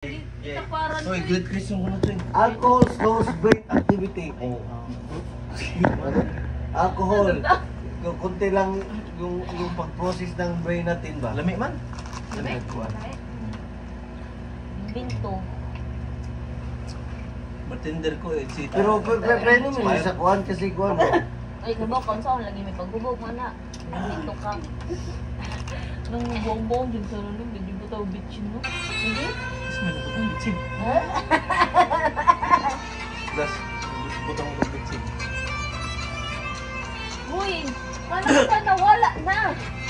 Itaparan Oy, good question ko na to eh. Alcohol slows brain activity. Alcohol. Kunti lang yung pag-process ng brain natin ba? Lami man. Lami? Binto. Bartender ko eh, si Pero pwede mo sa kuhan kasi kuhan mo. Ay, kabok, kung saan lagi may paggubog mo na. Binto ka. Nung buong-buong dyan sa lulong, hindi mo tao bitchin mo. Hindi? Mas may nabutang bitsig. Das, butang ko bitsig. Uy, paano ka nawala na?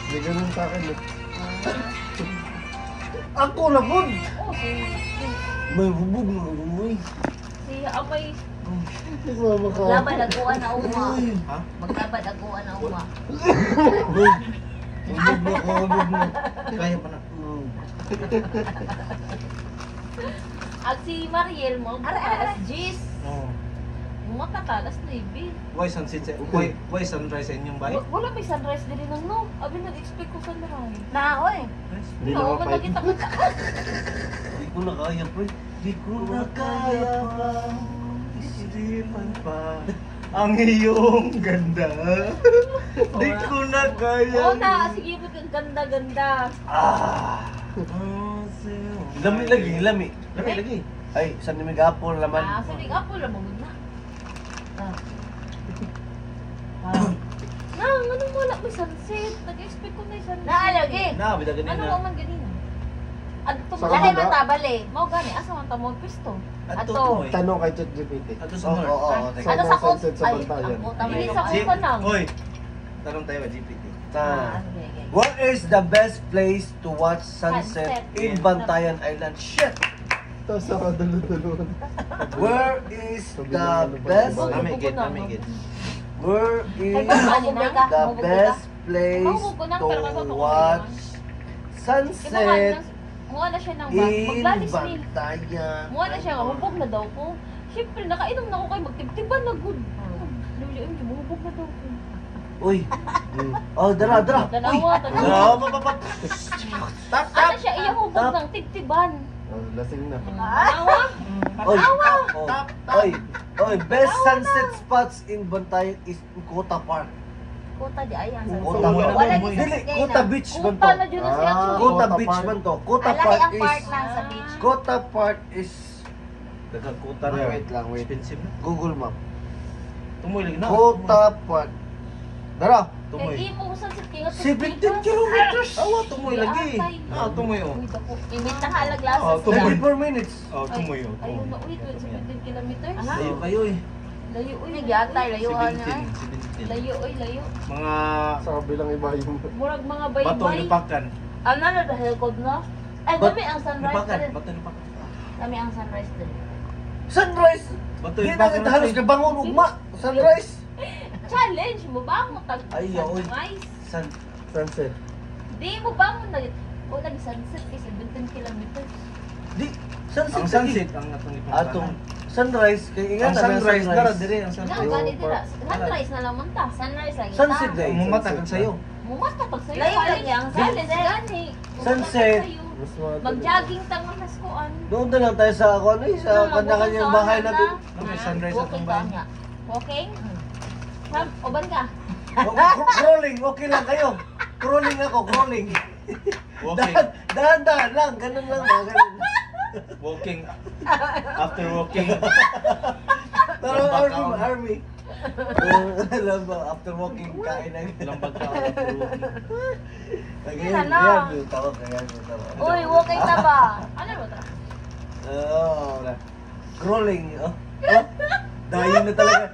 Hindi ganun sa akin. Ako na po! Oh, May hubog na umuwi. si Amay, Mama ka. laban aguan na uma. Ha? Maglaban aguan na uma. Hubog na ko, hubog na. Kaya pa na. At si Mariel mo, alas Gis. Oh. Makatalas na ibi. Why sunset sa... Why sunrise sa inyong bahay? Wala may sunrise din ng no. Abi nag-expect ko sunrise. Na, oy. Hindi na No, mapay. nakita ko. Hindi ko na kaya pre. Hindi ko na kaya pa. Isipan pa ang iyong ganda. Di ko na kaya. Oo na, sige mo kang ganda-ganda. Lami lagi, lami. Lami lagi. Ay, saan ni Megapol laman? Ah, sige nga po lang mo na. Nang, anong wala may sunset? Nag-expect ko na yung sunset. Naalagi. Na, bida ganina. Ano mo man ganina? Adto Sa ba? Lagi kabila? man tabali. Mau gani, asa man tamo pisto? Ato Ato. to eh. Tanong kay ChatGPT. Ato sa Oo, north. oo, oo. teka. Ano sa sunset sa Ay, Bantayan? ang puta, may Hindi sa Si- kupa lang. Hoy, tanong tayo GPT. Sige, sige. What is the best place to watch sunset Sunset. in Bantayan Island? Shit! Tapos nakadalo-dalo. Where is the best Namigit, namigit. where Ay, is baka na. the best place Maubo ko na, pero to kapag ako watch Iba sunset Muha na siya ng bag. in Maglalis ni. Bantayan? Muha na siya, hubog na daw ko. Siyempre, nakainom na ako kayo, magtibtiban na good. Luliyom niyo, hubog na daw ko. Uy! Oh, dara, dara! Uy! Dalawa, Hello, dalawa. mapapat. Tap, Ano tap. siya, iya hubog Tap. ng tigtiban. Oh, lasing na. Dalawa. Oy! Tap, Oh. tap, tap. Oy! Oy! Best sunset spots in Bantayan is Kota Park. Kota di ay, ang Kota Park. Wala Boy. di sa Dili, Sigay Kota na. Beach man Kota to. na dyan na siya. Ah, Kota Kota Beach Park. man to. Kota Alay Park ang is park lang sa beach. Kota Park is Nagkakuta na. Wait lang, wait. Expensive na. Google Map. Tumoy lagi na. Kota Park. Dara! Tumoy. Kaya mo sa siting at 17 kilometers! Awa, tumoy lagi. Ah, tumoy oh. Uy, dako. Imit na halaglasas Ah, tumoy. na. 24 minutes. Oh, tumoy oh. Ayun na, uy, 17 kilometers. Aha. Layo kayo eh. Layo, uy. Nagyatay, layuan na. 17. Layo, uy, layo. Mga Sa kabilang iba yung... Murag mga bato baybay. lupakan. Ano na dahil kod na? Ay, Bat- dami ang sunrise Lupakan, din. bato lupakan. Dami ang sunrise din. Sunrise! Bato Di na lupakan. kita halos na bangon ugma. Sunrise! Challenge mo ba mo tag Ay, oy. sunrise? Sunset. Di mo ba mo nag o nag-sunset kay 17 kilometers. Di, sunset. Ang sunset ang atong ipapanan. Atong sunrise. Kaya Ang ingatan na sunrise dara dire ang Nga sunrise. gani dira. park. Sunrise na lang man ta. Sunrise lagi. Sunset ta. day. Ang mamata kag sayo. Mumata pag sayo. Layo lang yang Challenge sunset. gani. Sunset. Mas madali. Mag-jogging tang mas kuan. Doon na lang tayo sa ako ano eh, sa kanya-kanyang bahay natin. May sunrise atong Walking bahay. ka niya. Walking? Sam, uban ka. Crawling, okay lang kayo. Crawling ako, crawling. Walking. Dahan-dahan lang, ganun lang ba? Ganun. Walking. After walking. Pero Lambag army, ka. army. Alam ba, after walking, kain na. Lambag ka after walking. Ayan, Ano? ayan yung tawag, ayan yung tawag. Uy, walking na ba? Ano ba ta? Oo, crawling. Oh. Oh. Dayin na talaga.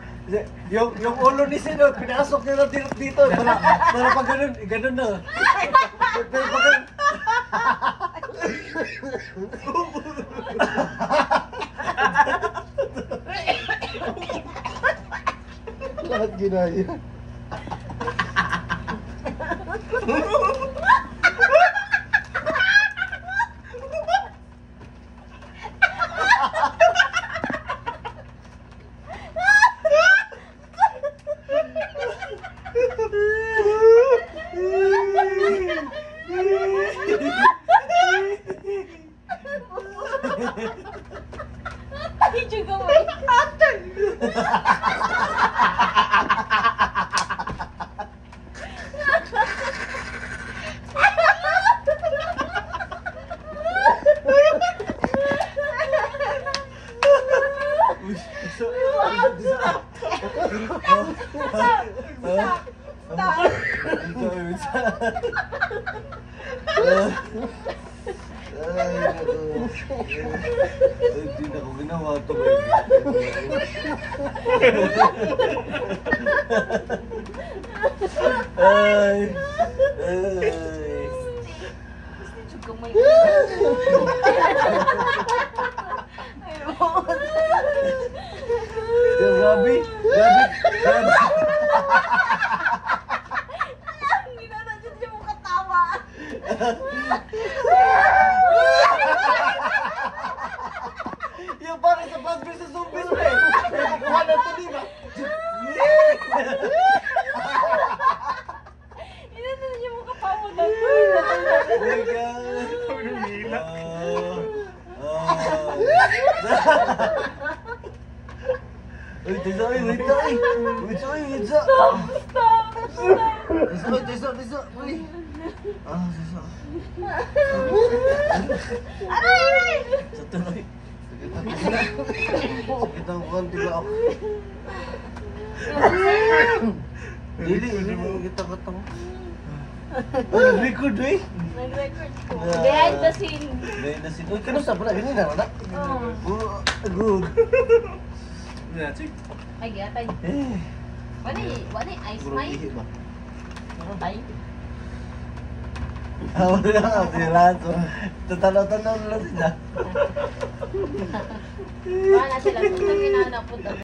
Yung ulo ni Sino, pinasok niya na dito. Para pag ganun na. Pero pag ganun. Lahat ginaya. Ay, juga mo. Atan! Uy, isa. Hindi na ko ginawa ito. Ay. Ay. Juga mo. Grabe. Grabe. Hindi na nandiyan siya mo katawa. Yung parang sa Plants vs. Zombies pa eh. Kuha na ito, di ba? Hindi na nandiyan siya mo katawa na. Teka. Uy, tisa, uy, wait na, uy. Wait sa, uy, wait sa. Tisa. Uy. Tisa. Aray! Sa tuloy. Sakit ang konti ba ako? Hindi mo kita katang. Ay, record eh. Nag-record ko. Yeah. Behind the scene. Behind the scene. Uy, kanusta pala? Ganyan na, wala? Oh. Good. That's it. Ay, gatay. Eh. Wala ice Puro may. ihi ba? Meron tayo. Wala ka, sirato. Tatanaw-tanaw lang sila. Wala na sila. Kung na po